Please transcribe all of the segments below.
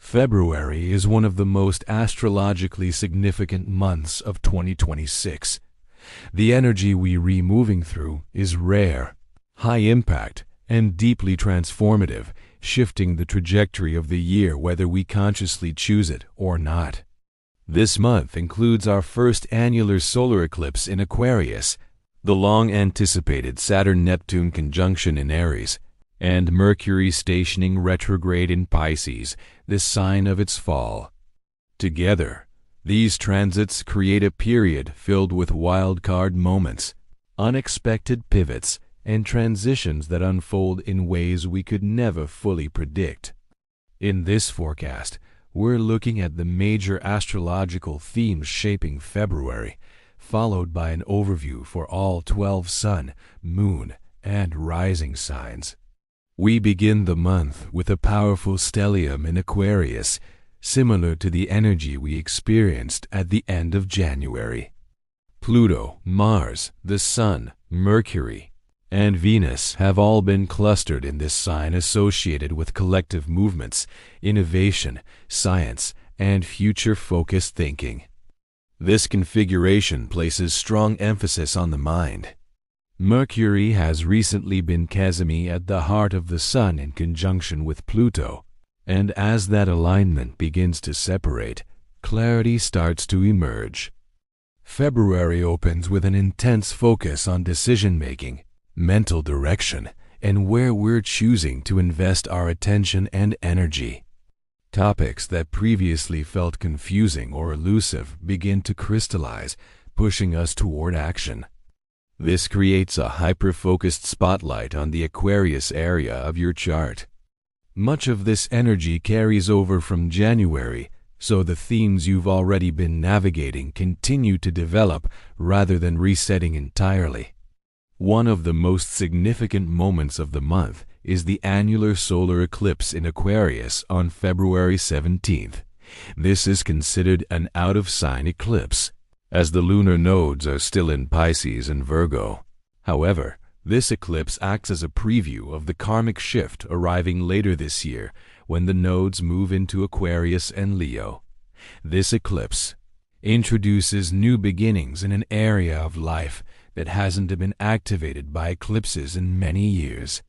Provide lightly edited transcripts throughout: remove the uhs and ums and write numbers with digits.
February is one of the most astrologically significant months of 2026. The energy we're moving through is rare, high impact, and deeply transformative, shifting the trajectory of the year whether we consciously choose it or not. This month includes our first annular solar eclipse in Aquarius, the long-anticipated Saturn-Neptune conjunction in Aries, and Mercury stationing retrograde in Pisces, the sign of its fall. Together, these transits create a period filled with wild-card moments, unexpected pivots, and transitions that unfold in ways we could never fully predict. In this forecast, we're looking at the major astrological themes shaping February, followed by an overview for all 12 sun, moon, and rising signs. We begin the month with a powerful stellium in Aquarius, similar to the energy we experienced at the end of January. Pluto, Mars, the Sun, Mercury, and Venus have all been clustered in this sign associated with collective movements, innovation, science, and future-focused thinking. This configuration places strong emphasis on the mind. Mercury has recently been Cazimi at the heart of the Sun in conjunction with Pluto, and as that alignment begins to separate, clarity starts to emerge. February opens with an intense focus on decision-making, mental direction, and where we're choosing to invest our attention and energy. Topics that previously felt confusing or elusive begin to crystallize, pushing us toward action. This creates a hyper-focused spotlight on the Aquarius area of your chart. Much of this energy carries over from January, so the themes you've already been navigating continue to develop rather than resetting entirely. One of the most significant moments of the month is the annular solar eclipse in Aquarius on February 17th. This is considered an out-of-sign eclipse, as the lunar nodes are still in Pisces and Virgo. However, this eclipse acts as a preview of the karmic shift arriving later this year when the nodes move into Aquarius and Leo. This eclipse introduces new beginnings in an area of life that hasn't been activated by eclipses in many years.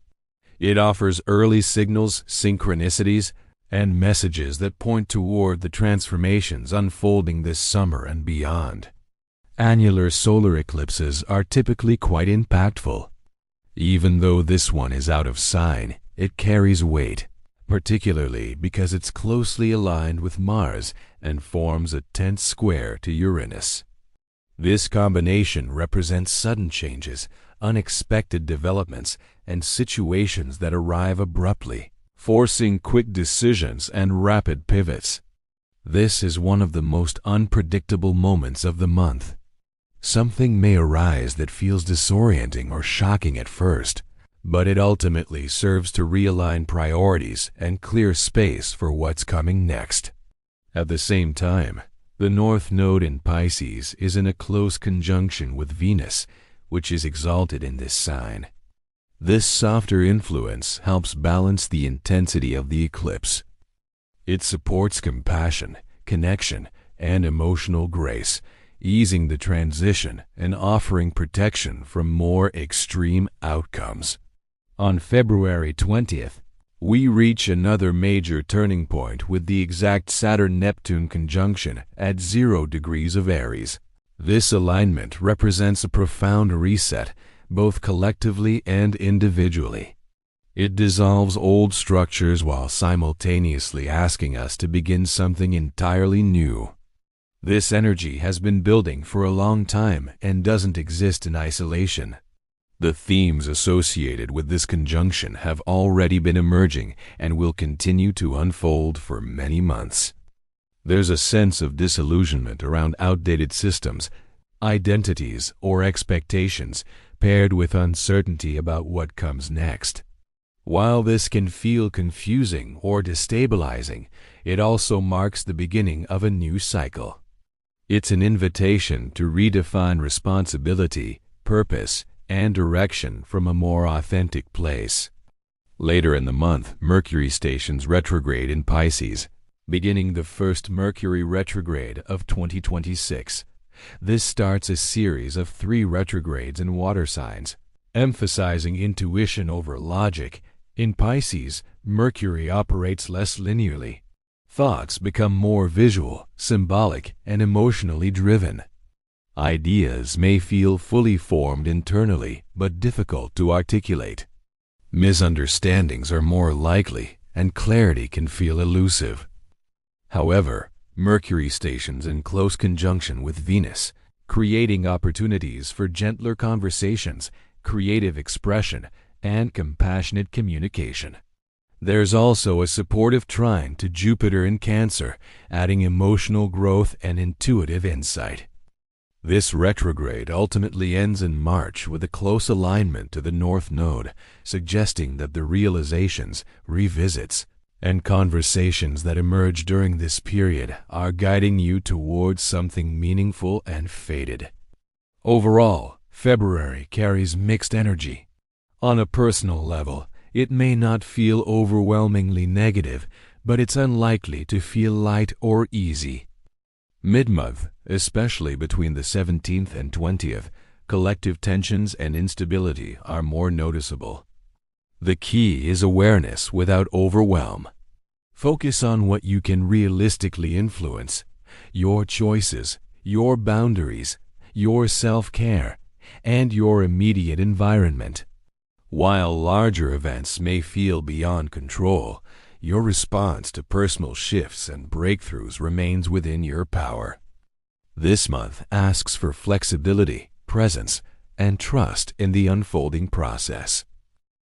It offers early signals, synchronicities, and messages that point toward the transformations unfolding this summer and beyond. Annular solar eclipses are typically quite impactful. Even though this one is out of sign, it carries weight, particularly because it's closely aligned with Mars and forms a tense square to Uranus. This combination represents sudden changes, unexpected developments, and situations that arrive abruptly, forcing quick decisions and rapid pivots. This is one of the most unpredictable moments of the month. Something may arise that feels disorienting or shocking at first, but it ultimately serves to realign priorities and clear space for what's coming next. At the same time, the North Node in Pisces is in a close conjunction with Venus, which is exalted in this sign. This softer influence helps balance the intensity of the eclipse. It supports compassion, connection, and emotional grace, easing the transition and offering protection from more extreme outcomes. On February 20th, we reach another major turning point with the exact Saturn-Neptune conjunction at 0 degrees of Aries. This alignment represents a profound reset, both collectively and individually. It dissolves old structures while simultaneously asking us to begin something entirely new. This energy has been building for a long time and doesn't exist in isolation. The themes associated with this conjunction have already been emerging and will continue to unfold for many months. There's a sense of disillusionment around outdated systems, identities, or expectations, paired with uncertainty about what comes next. While this can feel confusing or destabilizing, it also marks the beginning of a new cycle. It's an invitation to redefine responsibility, purpose, and direction from a more authentic place. Later in the month, Mercury stations retrograde in Pisces. Beginning the first Mercury retrograde of 2026, this starts a series of 3 retrogrades in water signs, emphasizing intuition over logic. In Pisces, Mercury operates less linearly. Thoughts become more visual, symbolic, and emotionally driven. Ideas may feel fully formed internally, but difficult to articulate. Misunderstandings are more likely, and clarity can feel elusive. However, Mercury stations in close conjunction with Venus, creating opportunities for gentler conversations, creative expression, and compassionate communication. There's also a supportive trine to Jupiter in Cancer, adding emotional growth and intuitive insight. This retrograde ultimately ends in March with a close alignment to the North Node, suggesting that the realizations, revisits, and conversations that emerge during this period are guiding you towards something meaningful and fated. Overall, February carries mixed energy. On a personal level, it may not feel overwhelmingly negative, but it's unlikely to feel light or easy. Mid-month, especially between the 17th and 20th, collective tensions and instability are more noticeable. The key is awareness without overwhelm. Focus on what you can realistically influence: your choices, your boundaries, your self-care, and your immediate environment. While larger events may feel beyond control, your response to personal shifts and breakthroughs remains within your power. This month asks for flexibility, presence, and trust in the unfolding process.